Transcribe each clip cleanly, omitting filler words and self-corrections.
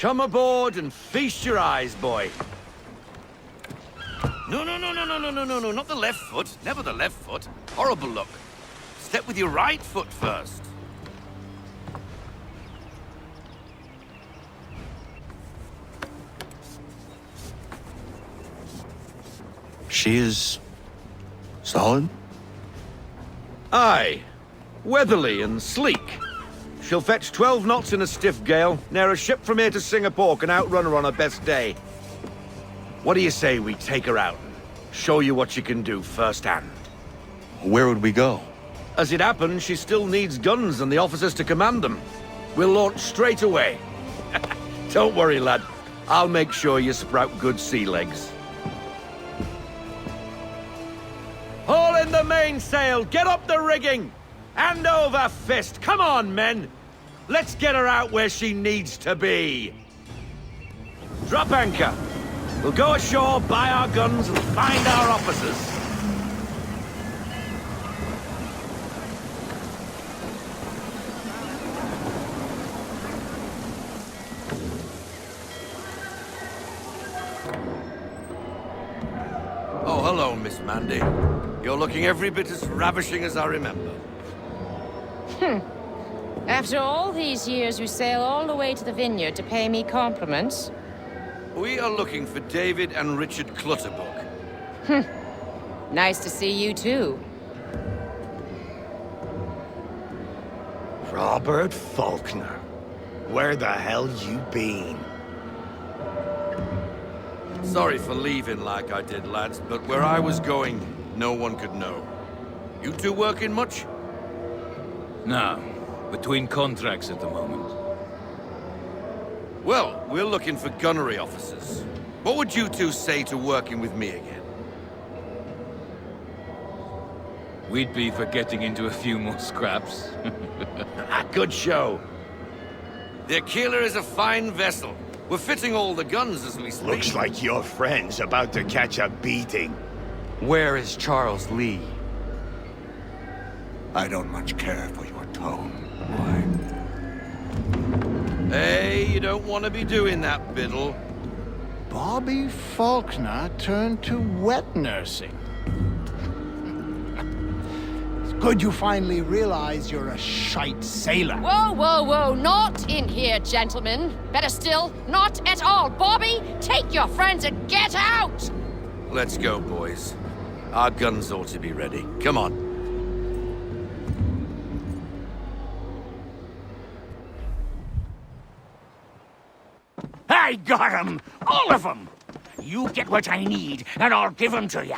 Come aboard and feast your eyes, boy. No, not the left foot. Never the left foot. Horrible look. Step with your right foot first. She is... solid? Aye. Weatherly and sleek. She'll fetch 12 knots in a stiff gale, near a ship from here to Singapore can outrun her on her best day. What do you say we take her out and show you what she can do firsthand? Where would we go? As it happens, she still needs guns and the officers to command them. We'll launch straight away. Don't worry, lad. I'll make sure you sprout good sea legs. Haul in the mainsail! Get up the rigging! Hand over fist! Come on, men! Let's get her out where she needs to be! Drop anchor! We'll go ashore, buy our guns, and find our officers. Oh, hello, Miss Mandy. You're looking every bit as ravishing as I remember. After all these years, you sail all the way to the vineyard to pay me compliments? We are looking for David and Richard Clutterbuck. Nice to see you, too. Robert Faulkner. Where the hell you been? Sorry for leaving like I did, lads, but where I was going, no one could know. You two working much? No. Between contracts at the moment. Well, we're looking for gunnery officers. What would you two say to working with me again? We'd be for getting into a few more scraps. Good show. The Aquila is a fine vessel. We're fitting all the guns as we speak. Looks like your friend's about to catch a beating. Where is Charles Lee? I don't much care for your tone, boy. Hey, you don't want to be doing that, Biddle. Bobby Faulkner turned to wet nursing. It's good you finally realize you're a shite sailor. Whoa, whoa, whoa, not in here, gentlemen. Better still, not at all. Bobby, take your friends and get out! Let's go, boys. Our guns ought to be ready. Come on. I got 'em! All of 'em! You get what I need, and I'll give 'em to you.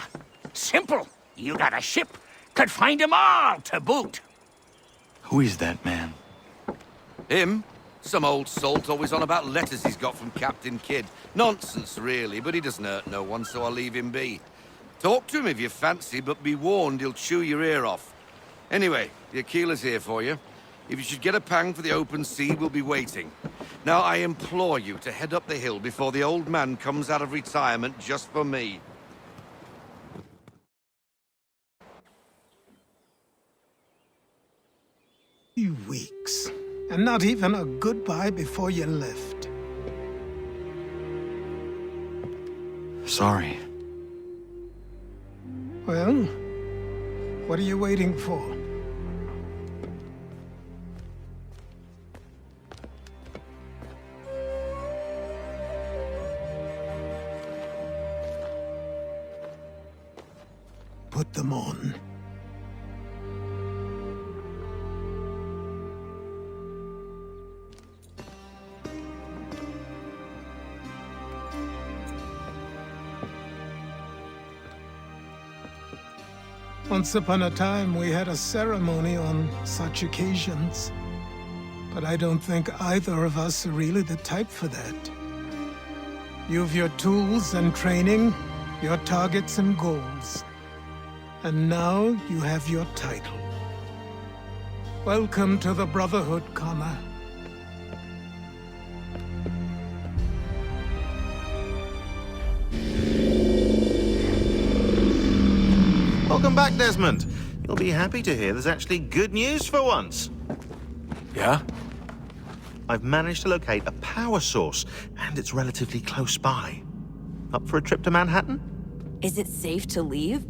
Simple. You got a ship. Could find 'em all to boot. Who is that man? Him? Some old salt always on about letters he's got from Captain Kidd. Nonsense, really, but he doesn't hurt no one, so I'll leave him be. Talk to him if you fancy, but be warned he'll chew your ear off. Anyway, the Aquila's here for you. If you should get a pang for the open sea, we'll be waiting. Now, I implore you to head up the hill before the old man comes out of retirement just for me. Few weeks, and not even a goodbye before you left. Sorry. Well, what are you waiting for? Put them on. Once upon a time, we had a ceremony on such occasions. But I don't think either of us are really the type for that. You've your tools and training, your targets and goals. And now you have your title. Welcome to the Brotherhood, Connor. Welcome back, Desmond. You'll be happy to hear there's actually good news for once. Yeah? I've managed to locate a power source, and it's relatively close by. Up for a trip to Manhattan? Is it safe to leave?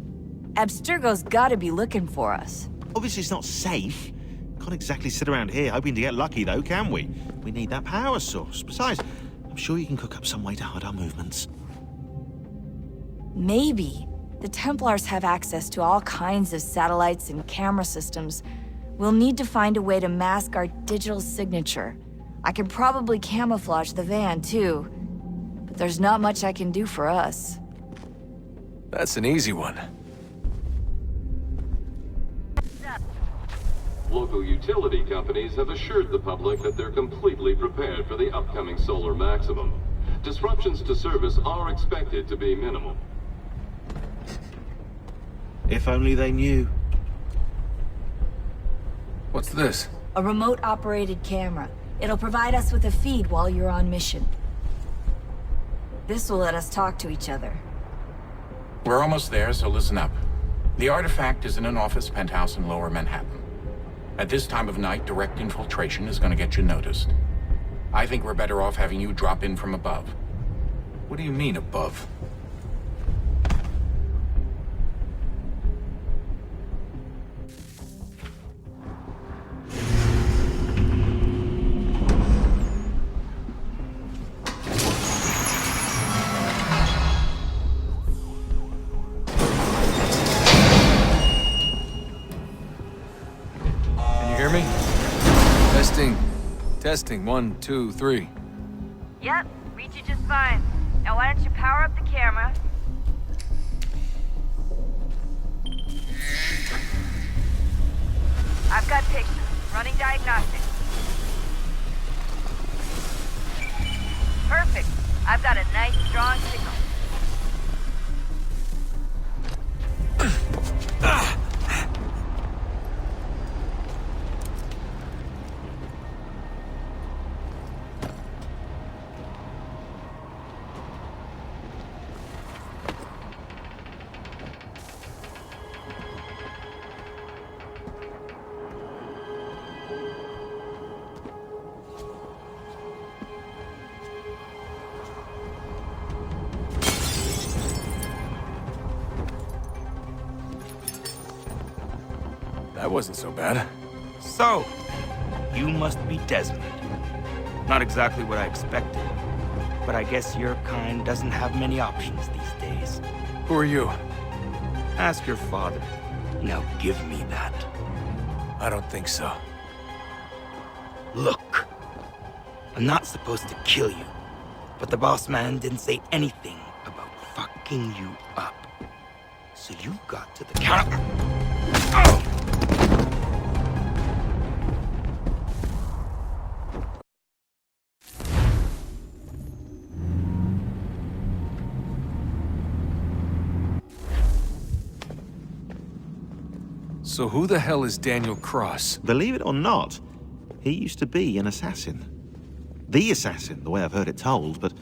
Abstergo's gotta be looking for us. Obviously it's not safe. Can't exactly sit around here hoping to get lucky, though, can we? We need that power source. Besides, I'm sure you can cook up some way to hide our movements. Maybe. The Templars have access to all kinds of satellites and camera systems. We'll need to find a way to mask our digital signature. I can probably camouflage the van, too. But there's not much I can do for us. That's an easy one. Local utility companies have assured the public that they're completely prepared for the upcoming solar maximum. Disruptions to service are expected to be minimal. If only they knew. What's this? A remote-operated camera. It'll provide us with a feed while you're on mission. This will let us talk to each other. We're almost there, so listen up. The artifact is in an office penthouse in Lower Manhattan. At this time of night, direct infiltration is going to get you noticed. I think we're better off having you drop in from above. What do you mean, above? Testing, 1, 2, 3. Yep, read you just fine. Now why don't you power up the camera? I've got pictures. Running diagnostics. Perfect. I've got a nice, strong signal. That wasn't so bad. So, you must be Desmond. Not exactly what I expected, but I guess your kind doesn't have many options these days. Who are you? Ask your father. Now give me that. I don't think so. Look, I'm not supposed to kill you, but the boss man didn't say anything about fucking you up. So you got to the counter. Oh! So who the hell is Daniel Cross? Believe it or not, he used to be an assassin. The assassin, the way I've heard it told, but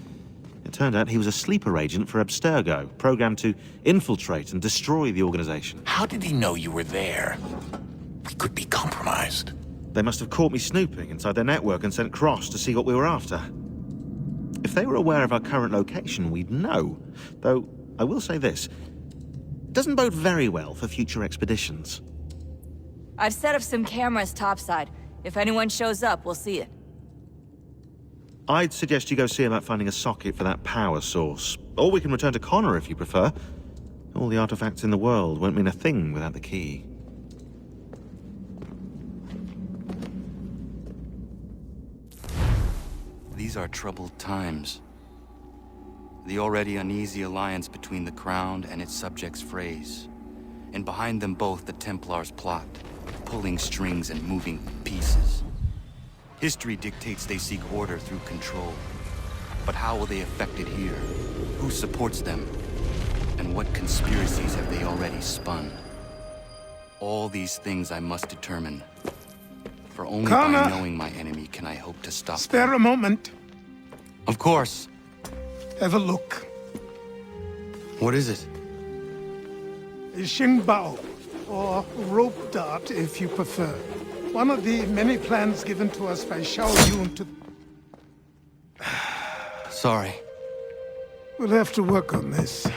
it turned out he was a sleeper agent for Abstergo, programmed to infiltrate and destroy the organization. How did he know you were there? We could be compromised. They must have caught me snooping inside their network and sent Cross to see what we were after. If they were aware of our current location, we'd know. Though, I will say this, it doesn't bode very well for future expeditions. I've set up some cameras topside. If anyone shows up, we'll see it. I'd suggest you go see about finding a socket for that power source. Or we can return to Connor if you prefer. All the artifacts in the world won't mean a thing without the key. These are troubled times. The already uneasy alliance between the Crown and its subjects frays. And behind them both the Templars plot, pulling strings and moving pieces. History dictates they seek order through control. But how will they affect it here? Who supports them? And what conspiracies have they already spun? All these things I must determine. For only Connor, by knowing my enemy can I hope to stop spare them. a moment. Of course. Have a look. What is it? A Xingbao, or rope dart if you prefer. One of the many plans given to us by Xiao Yun to... Sorry. We'll have to work on this.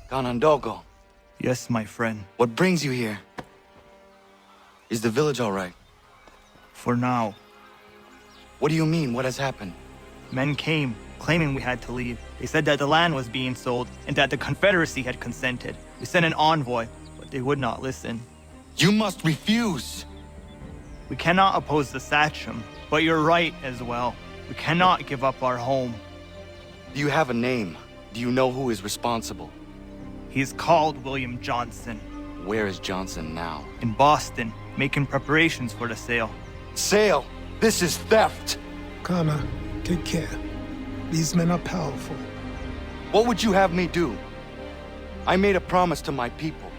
Ganondogo, Yes, my friend. what brings you here? Is the village all right? For now. What do you mean? What has happened? Men came, claiming we had to leave. They said that the land was being sold, and that the Confederacy had consented. We sent an envoy, but they would not listen. You must refuse! We cannot oppose the Sachem, but you're right as well. We cannot give up our home. Do you have a name? Do you know who is responsible? He is called William Johnson. Where is Johnson now? In Boston, making preparations for the sale. Sale! This is theft! Connor, take care. These men are powerful. What would you have me do? I made a promise to my people.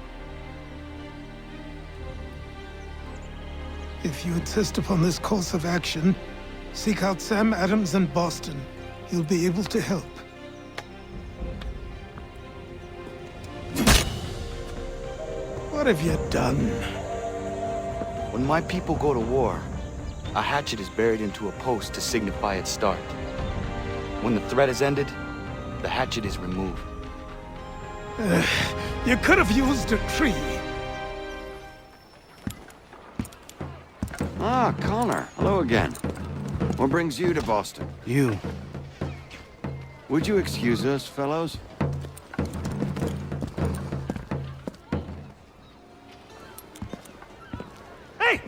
If you insist upon this course of action, seek out Sam Adams in Boston. He'll be able to help. What have you done? When my people go to war, a hatchet is buried into a post to signify its start. When the threat is ended, the hatchet is removed. You could have used a tree. Ah, Connor. Hello again. What brings you to Boston? You. Would you excuse us, fellows? Hey!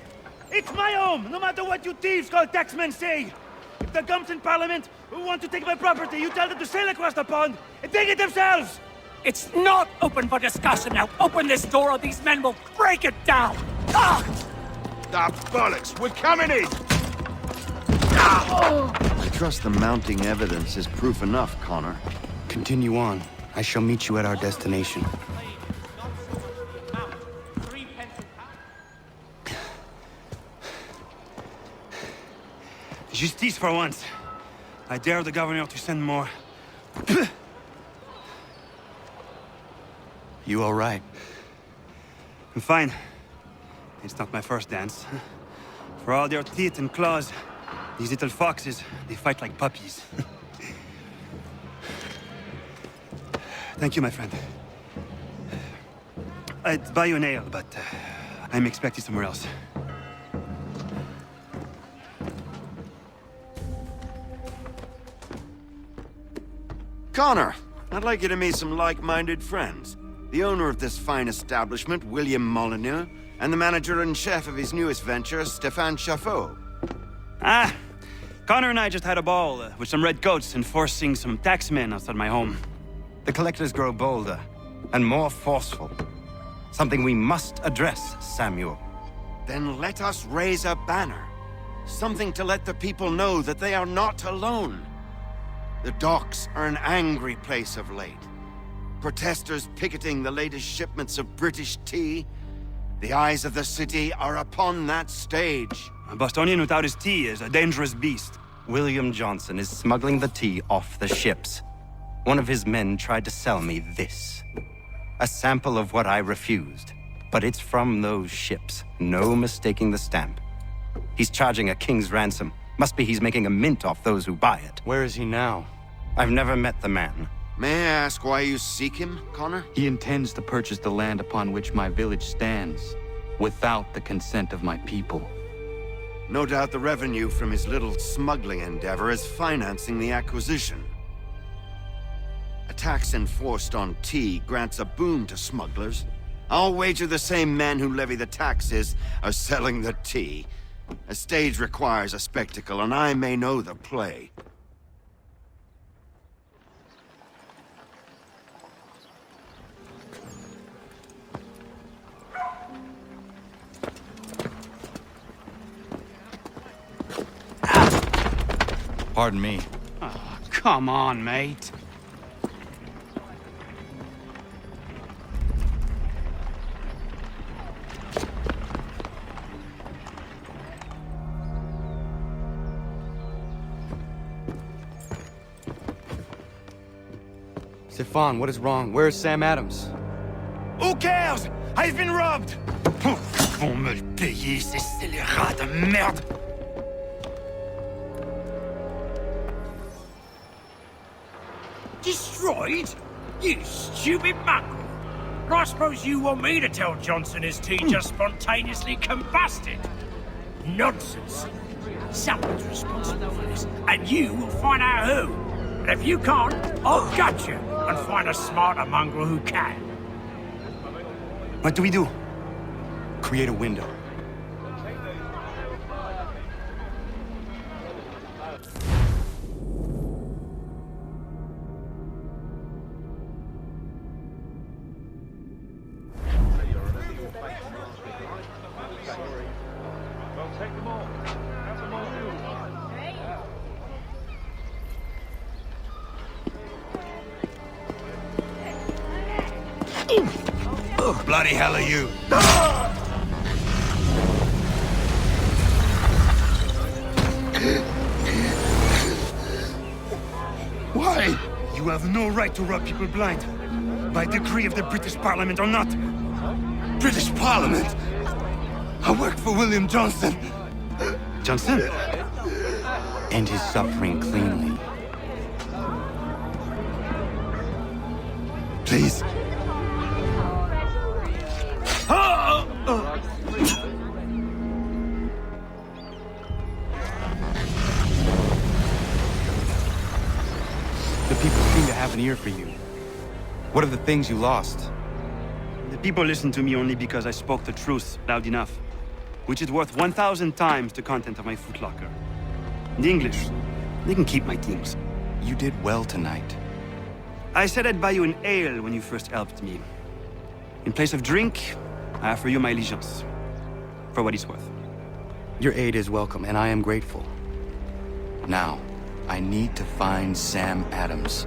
It's my home, no matter what you thieves called taxmen say! If the gums in Parliament want to take my property, you tell them to sail across the pond and take it themselves! It's not open for discussion now. Open this door or these men will break it down! Ah! Ah, bollocks! We're coming in! I trust the mounting evidence is proof enough, Connor. Continue on. I shall meet you at our destination. Justice for once. I dare the governor to send more. You all right? I'm fine. It's not my first dance. For all their teeth and claws, these little foxes, they fight like puppies. Thank you, my friend. I'd buy you an ale, but I'm expecting somewhere else. Connor, I'd like you to meet some like-minded friends. The owner of this fine establishment, William Molyneux, and the manager and chef of his newest venture, Stéphane Chaffeau. Ah, Connor and I just had a ball with some redcoats enforcing some taxmen outside my home. The collectors grow bolder and more forceful. Something we must address, Samuel. Then let us raise a banner. Something to let the people know that they are not alone. The docks are an angry place of late. Protesters picketing the latest shipments of British tea. The eyes of the city are upon that stage. A Bostonian without his tea is a dangerous beast. William Johnson is smuggling the tea off the ships. One of his men tried to sell me this. A sample of what I refused. But it's from those ships. No mistaking the stamp. He's charging a king's ransom. Must be he's making a mint off those who buy it. Where is he now? I've never met the man. May I ask why you seek him, Connor? He intends to purchase the land upon which my village stands, without the consent of my people. No doubt the revenue from his little smuggling endeavor is financing the acquisition. A tax enforced on tea grants a boon to smugglers. I'll wager the same men who levy the taxes are selling the tea. A stage requires a spectacle, and I may know the play. Pardon me. Oh, come on, mate. Stéphane, what is wrong? Where is Sam Adams? Who cares? I've been robbed! Oh, ils vont me le payer, ces scélérats de merde! Destroyed? You stupid mongrel! I suppose you want me to tell Johnson his tea just spontaneously combusted? Nonsense. Someone's responsible for this, and you will find out who. And if you can't, I'll gut you and find a smarter mongrel who can. What do we do? Create a window. Bloody hell are you? Why? You have no right to rob people blind. By decree of the British Parliament or not. British Parliament? I work for William Johnson. Johnson? End his suffering cleanly. Please. The people seem to have an ear for you. What are the things you lost? The people listen to me only because I spoke the truth loud enough. Which is worth 1,000 times the content of my footlocker. The English, they can keep my teams. You did well tonight. I said I'd buy you an ale when you first helped me. In place of drink, I offer you my allegiance. For what it's worth. Your aid is welcome, and I am grateful. Now, I need to find Sam Adams.